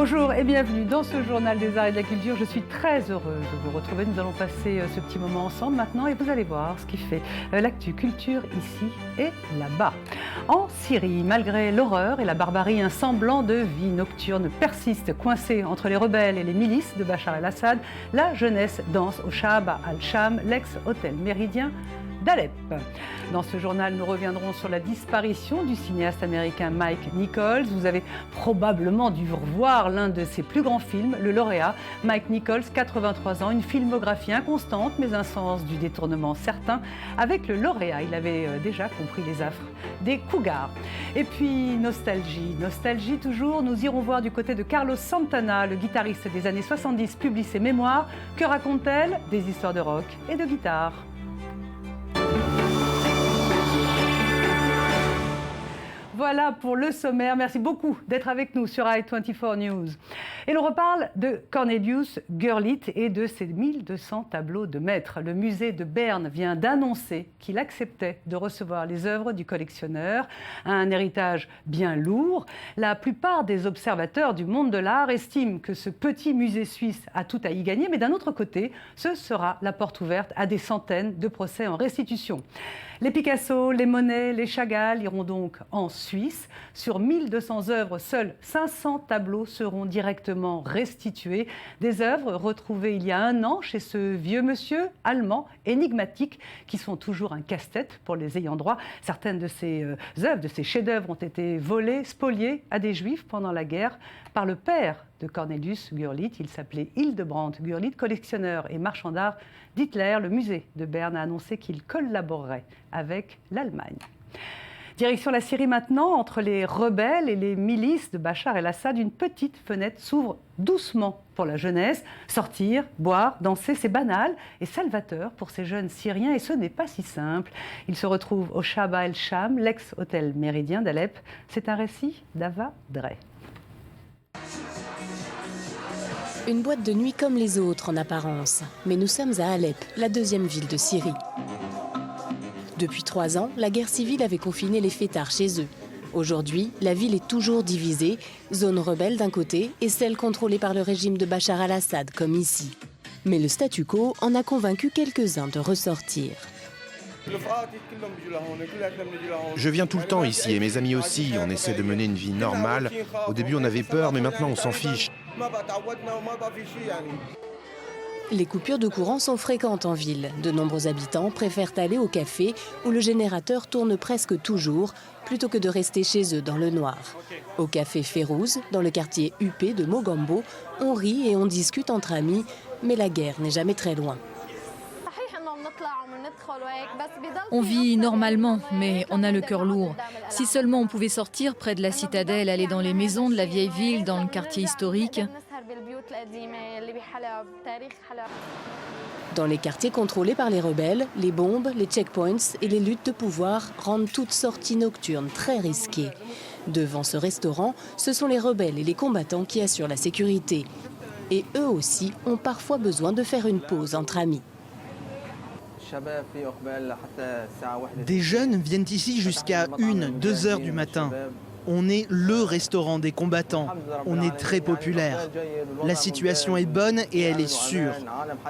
Bonjour et bienvenue dans ce journal des arts et de la culture. Je suis très heureuse de vous retrouver. Nous allons passer ce petit moment ensemble maintenant et vous allez voir ce qui fait l'actu culture ici et là-bas. En Syrie, malgré l'horreur et la barbarie, un semblant de vie nocturne persiste. Coincé entre les rebelles et les milices de Bachar el-Assad, la jeunesse danse au Shahaba al-Sham, l'ex-hôtel méridien d'Alep. Dans ce journal, nous reviendrons sur la disparition du cinéaste américain Mike Nichols. Vous avez probablement dû revoir l'un de ses plus grands films, Le Lauréat. Mike Nichols, 83 ans, une filmographie inconstante, mais un sens du détournement certain. Avec Le Lauréat, il avait déjà compris les affres des cougars. Et puis, nostalgie toujours. Nous irons voir du côté de Carlos Santana, le guitariste des années 70, publie ses mémoires. Que raconte-t-elle? Des histoires de rock et de guitare. Voilà pour le sommaire. Merci beaucoup d'être avec nous sur i24 News. Et l'on reparle de Cornelius Gurlitt et de ses 1200 tableaux de maître. Le musée de Berne vient d'annoncer qu'il acceptait de recevoir les œuvres du collectionneur. Un héritage bien lourd. La plupart des observateurs du monde de l'art estiment que ce petit musée suisse a tout à y gagner. Mais d'un autre côté, ce sera la porte ouverte à des centaines de procès en restitution. Les Picasso, les Monet, les Chagall iront donc en Suisse. Sur 1200 œuvres, seuls 500 tableaux seront directement restitués. Des œuvres retrouvées il y a un an chez ce vieux monsieur allemand énigmatique qui sont toujours un casse-tête pour les ayants droit. Certaines de ces œuvres, de ces chefs-d'œuvre ont été volées, spoliées à des juifs pendant la guerre par le père de Cornelius Gurlitt. Il s'appelait Hildebrandt Gurlitt, collectionneur et marchand d'art d'Hitler. Le musée de Berne a annoncé qu'il collaborerait avec l'Allemagne. Direction la Syrie maintenant, entre les rebelles et les milices de Bachar el-Assad, une petite fenêtre s'ouvre doucement pour la jeunesse. Sortir, boire, danser, c'est banal et salvateur pour ces jeunes Syriens et ce n'est pas si simple. Ils se retrouvent au Shahaba el-Sham, l'ex-hôtel méridien d'Alep. C'est un récit d'Ava Drey. Une boîte de nuit comme les autres en apparence, mais nous sommes à Alep, la deuxième ville de Syrie. Depuis 3 ans, la guerre civile avait confiné les fêtards chez eux. Aujourd'hui, la ville est toujours divisée, zone rebelle d'un côté et celle contrôlée par le régime de Bachar el-Assad, comme ici. Mais le statu quo en a convaincu quelques-uns de ressortir. Je viens tout le temps ici et mes amis aussi. On essaie de mener une vie normale. Au début, on avait peur, mais maintenant, on s'en fiche. Les coupures de courant sont fréquentes en ville. De nombreux habitants préfèrent aller au café où le générateur tourne presque toujours plutôt que de rester chez eux dans le noir. Au café Férouz, dans le quartier huppé de Mogambo, on rit et on discute entre amis, mais la guerre n'est jamais très loin. On vit normalement, mais on a le cœur lourd. Si seulement on pouvait sortir près de la citadelle, aller dans les maisons de la vieille ville, dans le quartier historique. Dans les quartiers contrôlés par les rebelles, les bombes, les checkpoints et les luttes de pouvoir rendent toute sortie nocturne très risquée. Devant ce restaurant, ce sont les rebelles et les combattants qui assurent la sécurité. Et eux aussi ont parfois besoin de faire une pause entre amis. Des jeunes viennent ici jusqu'à 1-2 heures du matin. On est le restaurant des combattants. On est très populaire. La situation est bonne et elle est sûre.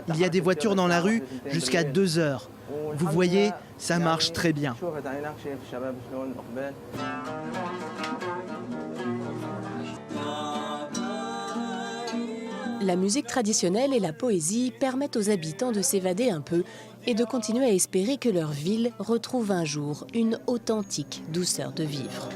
Il y a des voitures dans la rue jusqu'à 2 heures. Vous voyez, ça marche très bien. La musique traditionnelle et la poésie permettent aux habitants de s'évader un peu et de continuer à espérer que leur ville retrouve un jour une authentique douceur de vivre.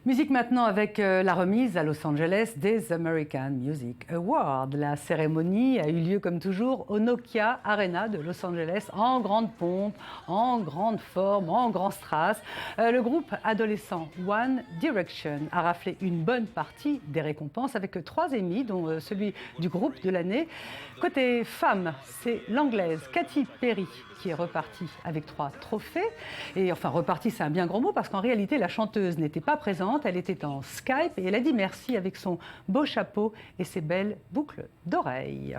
Musique maintenant avec la remise à Los Angeles des American Music Awards. La cérémonie a eu lieu comme toujours au Nokia Arena de Los Angeles en grande pompe, en grande forme, en grand strass. Le groupe adolescent One Direction a raflé une bonne partie des récompenses avec 3 Emmy, dont celui du groupe de l'année. Côté femmes, c'est l'anglaise Katy Perry qui est repartie avec 3 trophées. Et enfin, repartie, c'est un bien gros mot parce qu'en réalité, la chanteuse n'était pas présente. Elle était en Skype et elle a dit merci avec son beau chapeau et ses belles boucles d'oreilles.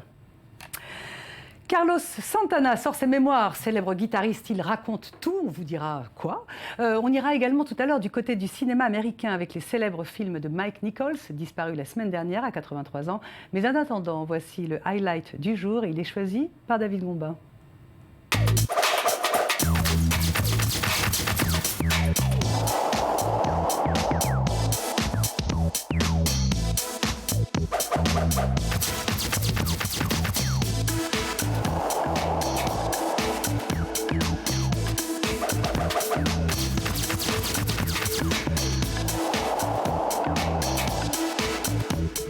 Carlos Santana sort ses mémoires, célèbre guitariste, il raconte tout, on vous dira quoi. On ira également tout à l'heure du côté du cinéma américain avec les célèbres films de Mike Nichols, disparu la semaine dernière à 83 ans. Mais en attendant, voici le highlight du jour, il est choisi par David Gombin. «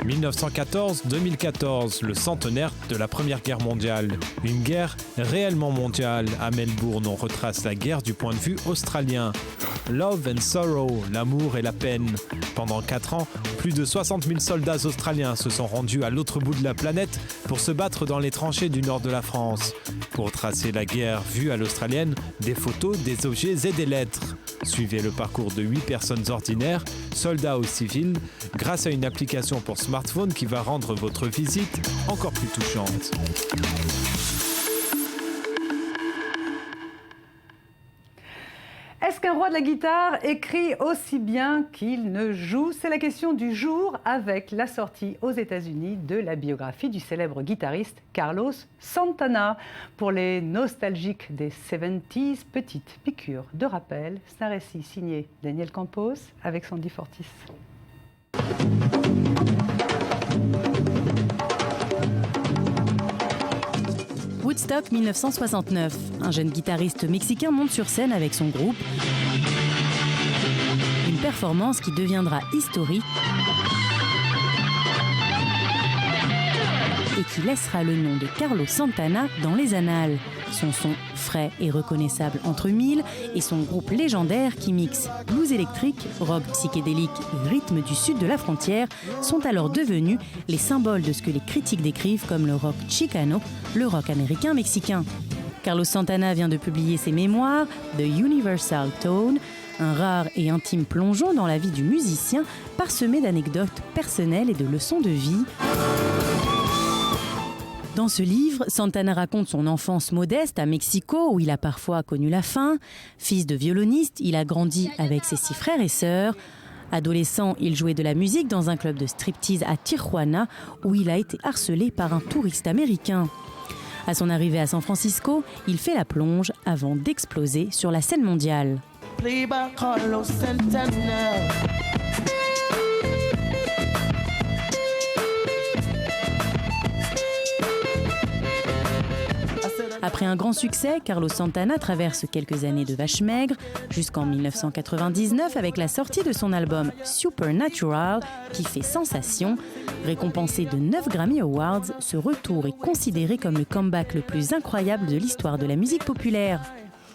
1914-2014, le centenaire de la Première Guerre mondiale. Une guerre réellement mondiale. À Melbourne, on retrace la guerre du point de vue australien. Love and Sorrow, l'amour et la peine. Pendant 4 ans, plus de 60 000 soldats australiens se sont rendus à l'autre bout de la planète pour se battre dans les tranchées du nord de la France. Pour tracer la guerre vue à l'australienne, des photos, des objets et des lettres. Suivez le parcours de 8 personnes ordinaires, soldats ou civils, grâce à une application pour smartphone qui va rendre votre visite encore plus touchante. Est-ce qu'un roi de la guitare écrit aussi bien qu'il ne joue? C'est la question du jour avec la sortie aux États-Unis de la biographie du célèbre guitariste Carlos Santana. Pour les nostalgiques des 70s, petite piqûre de rappel, c'est un récit signé Daniel Campos avec Sandy Fortis. Woodstock 1969. Un jeune guitariste mexicain monte sur scène avec son groupe. Une performance qui deviendra historique et qui laissera le nom de Carlos Santana dans les annales. Son son frais et reconnaissable entre mille et son groupe légendaire qui mixe blues électrique, rock psychédélique et rythme du sud de la frontière sont alors devenus les symboles de ce que les critiques décrivent comme le rock chicano, le rock américain mexicain. Carlos Santana vient de publier ses mémoires, The Universal Tone, un rare et intime plongeon dans la vie du musicien parsemé d'anecdotes personnelles et de leçons de vie. Dans ce livre, Santana raconte son enfance modeste à Mexico, où il a parfois connu la faim. Fils de violoniste, il a grandi avec ses 6 frères et sœurs. Adolescent, il jouait de la musique dans un club de striptease à Tijuana, où il a été harcelé par un touriste américain. À son arrivée à San Francisco, il fait la plonge avant d'exploser sur la scène mondiale. Après un grand succès, Carlos Santana traverse quelques années de vaches maigres jusqu'en 1999 avec la sortie de son album Supernatural qui fait sensation. Récompensé de 9 Grammy Awards, ce retour est considéré comme le comeback le plus incroyable de l'histoire de la musique populaire.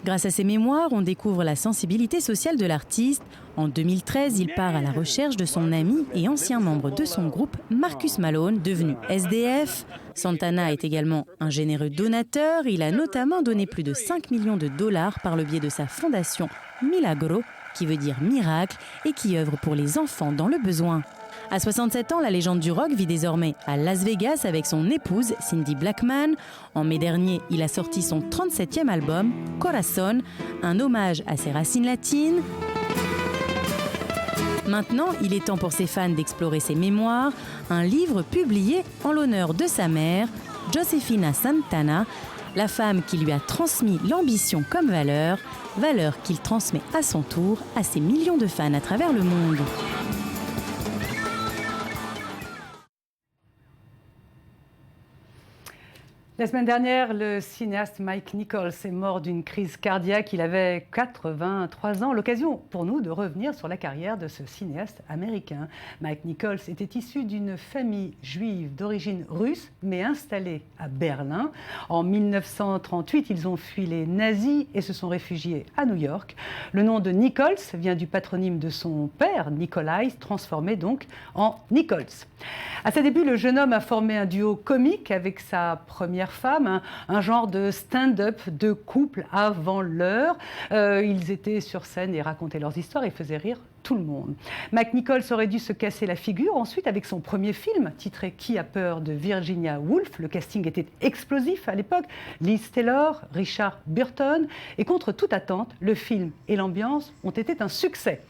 Grâce à ses mémoires, on découvre la sensibilité sociale de l'artiste. En 2013, il part à la recherche de son ami et ancien membre de son groupe, Marcus Malone, devenu SDF. Santana est également un généreux donateur. Il a notamment donné plus de 5 millions de dollars par le biais de sa fondation Milagro, qui veut dire miracle, et qui œuvre pour les enfants dans le besoin. À 67 ans, la légende du rock vit désormais à Las Vegas avec son épouse Cindy Blackman. En mai dernier, il a sorti son 37e album, Corazón, un hommage à ses racines latines. Maintenant, il est temps pour ses fans d'explorer ses mémoires, un livre publié en l'honneur de sa mère, Josefina Santana, la femme qui lui a transmis l'ambition comme valeur qu'il transmet à son tour à ses millions de fans à travers le monde. La semaine dernière, le cinéaste Mike Nichols est mort d'une crise cardiaque. Il avait 83 ans. L'occasion pour nous de revenir sur la carrière de ce cinéaste américain. Mike Nichols était issu d'une famille juive d'origine russe, mais installée à Berlin. En 1938, ils ont fui les nazis et se sont réfugiés à New York. Le nom de Nichols vient du patronyme de son père, Nikolai, transformé donc en Nichols. À ses débuts, le jeune homme a formé un duo comique avec sa première femme, un genre de stand-up de couple avant l'heure. Ils étaient sur scène et racontaient leurs histoires et faisaient rire tout le monde. Mike Nichols aurait dû se casser la figure ensuite avec son premier film, titré Qui a peur de Virginia Woolf. Le casting était explosif à l'époque. Liz Taylor, Richard Burton. Et contre toute attente, le film et l'ambiance ont été un succès.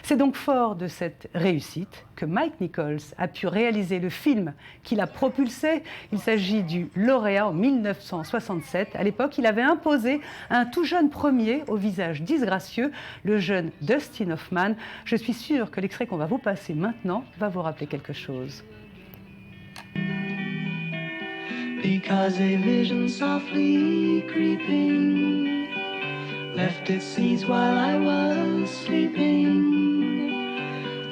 C'est donc fort de cette réussite que Mike Nichols a pu réaliser le film qui l'a propulsé. Il s'agit du lauréat en 1967. À l'époque, il avait imposé un tout jeune premier au visage disgracieux, le jeune Dustin Hoffman. Je suis sûre que l'extrait qu'on va vous passer maintenant va vous rappeler quelque chose. Because a vision softly creeping left its seeds while I was sleeping,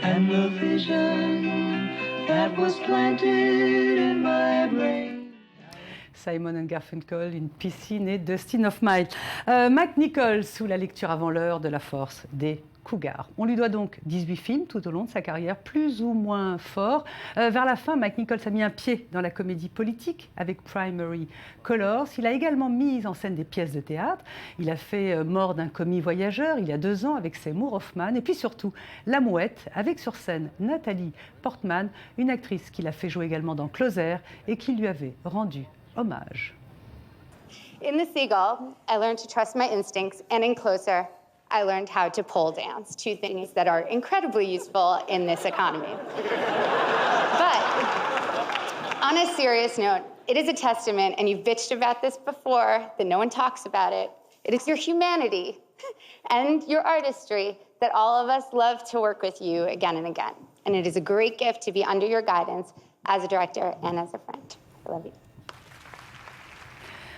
and the vision that was planted in my brain. Simon & Garfunkel, une piscine et Dustin Hoffman. Mike Nichols, sous la lecture avant l'heure de la force des Cougars. On lui doit donc 18 films tout au long de sa carrière, plus ou moins forts. Vers la fin, Mike Nichols a mis un pied dans la comédie politique avec Primary Colors. Il a également mis en scène des pièces de théâtre. Il a fait Mort d'un commis voyageur il y a 2 ans avec Seymour Hoffman. Et puis surtout, La Mouette avec sur scène Nathalie Portman, une actrice qu'il a fait jouer également dans Closer et qui lui avait rendu hommage. In The Seagull, I learned to trust my instincts, and in Closer, I learned how to pole dance, 2 things that are incredibly useful in this economy. But on a serious note, it is a testament, and you've bitched about this before, that no one talks about it. It is your humanity and your artistry that all of us love to work with you again and again. And it is a great gift to be under your guidance as a director and as a friend. I love you.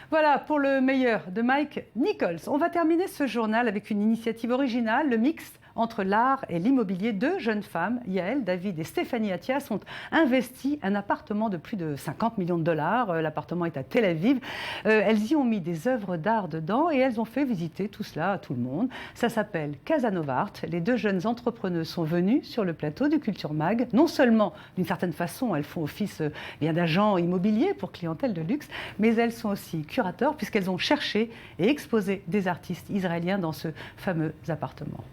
Voilà pour le meilleur de Mike Nichols. On va terminer ce journal avec une initiative originale, le mix entre l'art et l'immobilier. 2 jeunes femmes, Yael, David et Stéphanie Attias, ont investi un appartement de plus de 50 millions de dollars. L'appartement est à Tel Aviv. Elles y ont mis des œuvres d'art dedans et elles ont fait visiter tout cela à tout le monde. Ça s'appelle Casanova Art. Les 2 jeunes entrepreneuses sont venues sur le plateau du Culture Mag. Non seulement, d'une certaine façon, elles font office d'agents immobiliers pour clientèle de luxe, mais elles sont aussi curateurs puisqu'elles ont cherché et exposé des artistes israéliens dans ce fameux appartement.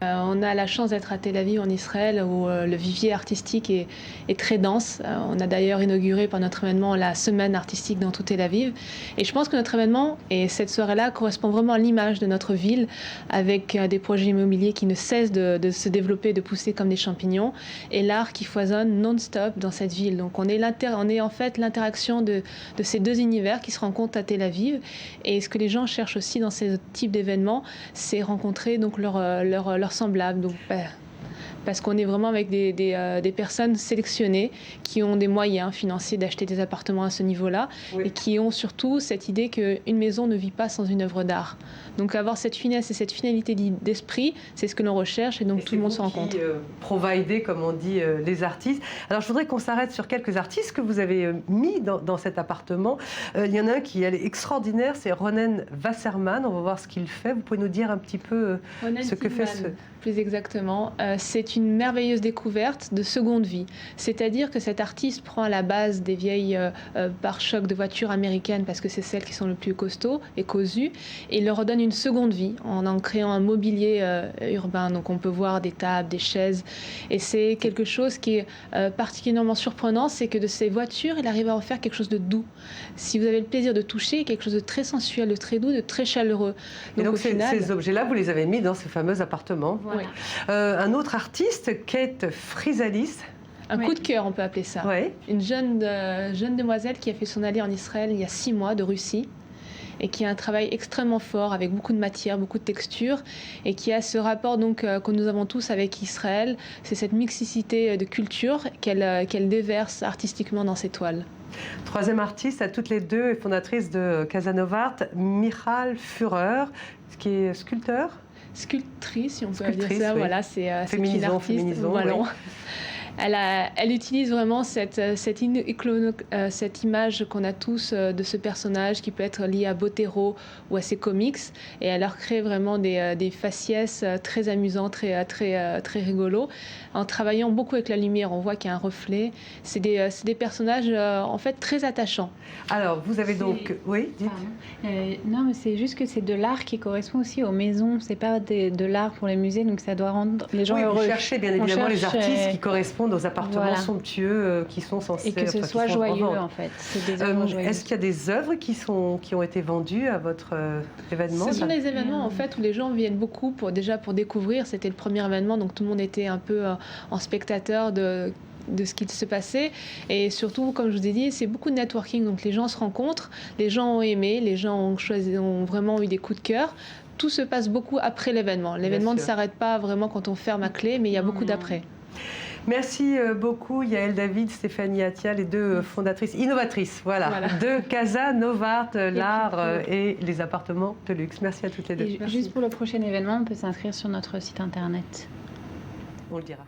On a la chance d'être à Tel Aviv en Israël où le vivier artistique est très dense. On a d'ailleurs inauguré par notre événement la semaine artistique dans tout Tel Aviv. Et je pense que notre événement et cette soirée-là correspond vraiment à l'image de notre ville avec des projets immobiliers qui ne cessent de se développer, de pousser comme des champignons et l'art qui foisonne non-stop dans cette ville. Donc on est en fait l'interaction de ces 2 univers qui se rencontrent à Tel Aviv. Et ce que les gens cherchent aussi dans ces types d'événements, c'est rencontrer donc leurs semblables. Donc, parce qu'on est vraiment avec des personnes sélectionnées qui ont des moyens financiers d'acheter des appartements à ce niveau-là, oui, et qui ont surtout cette idée qu'une maison ne vit pas sans une œuvre d'art. Donc avoir cette finesse et cette finalité d'esprit, c'est ce que l'on recherche et donc tout le monde se rencontre. Provider, comme on dit, les artistes. Alors je voudrais qu'on s'arrête sur quelques artistes que vous avez mis dans cet appartement. Il y en a un qui est extraordinaire, c'est Ronen Wasserman. On va voir ce qu'il fait. Vous pouvez nous dire un petit peu ce que fait ce... Plus exactement, c'est une merveilleuse découverte de seconde vie. C'est-à-dire que cet artiste prend à la base des vieilles pare-chocs de voitures américaines parce que c'est celles qui sont le plus costauds et causues, et il leur redonne une seconde vie en créant un mobilier urbain. Donc on peut voir des tables, des chaises, et c'est quelque chose qui est particulièrement surprenant, c'est que de ces voitures, il arrive à en faire quelque chose de doux. Si vous avez le plaisir de toucher, quelque chose de très sensuel, de très doux, de très chaleureux. Et donc ces objets-là, vous les avez mis dans ce fameux appartement. Voilà. Un autre artiste, Kate Frizalis. Un coup de cœur, on peut appeler ça. Oui. Une jeune demoiselle qui a fait son allée en Israël il y a 6 mois de Russie et qui a un travail extrêmement fort avec beaucoup de matière, beaucoup de texture et qui a ce rapport donc que nous avons tous avec Israël. C'est cette mixicité de culture qu'elle déverse artistiquement dans ses toiles. 3e artiste, à toutes les 2, et fondatrice de Casanova Art, Michal Führer, qui est sculpteur. Sculptrice, si on peut dire ça. Oui. Voilà, c'est une artiste. Féminisons, voilà. oui. Elle utilise vraiment cette image qu'on a tous de ce personnage qui peut être lié à Botero ou à ses comics, et elle leur crée vraiment des faciès très amusants, très rigolos, en travaillant beaucoup avec la lumière. On voit qu'il y a un reflet. C'est des personnages en fait très attachants. Alors vous avez donc, oui, dites. Non, mais c'est juste que c'est de l'art qui correspond aussi aux maisons. C'est pas de l'art pour les musées, donc ça doit rendre les gens heureux. Vous cherchez bien évidemment les artistes qui correspondent aux appartements somptueux qui sont censés... Et que ce soit joyeux, en fait. Est-ce qu'il y a des œuvres qui ont été vendues à votre événement? Ce sont des événements en fait où les gens viennent beaucoup pour découvrir. C'était le premier événement, donc tout le monde était un peu en spectateur de ce qui se passait, et surtout, comme je vous ai dit, c'est beaucoup de networking, donc les gens se rencontrent, les gens ont aimé, les gens ont vraiment eu des coups de cœur. Tout se passe beaucoup après l'événement. L'événement ne s'arrête pas vraiment quand on ferme à clé, mais il y a beaucoup d'après. Merci beaucoup Yael David, Stéphanie Attia, les deux fondatrices, innovatrices, voilà. De Casa Novart, l'art et les appartements de luxe. Merci à toutes les deux. Et juste pour le prochain événement, on peut s'inscrire sur notre site internet. On le dira.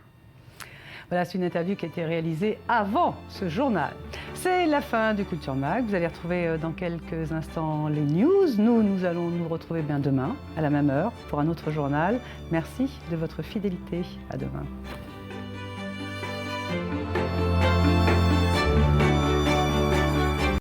Voilà, c'est une interview qui a été réalisée avant ce journal. C'est la fin du Culture Mag. Vous allez retrouver dans quelques instants les news. Nous allons nous retrouver bien demain, à la même heure, pour un autre journal. Merci de votre fidélité. À demain.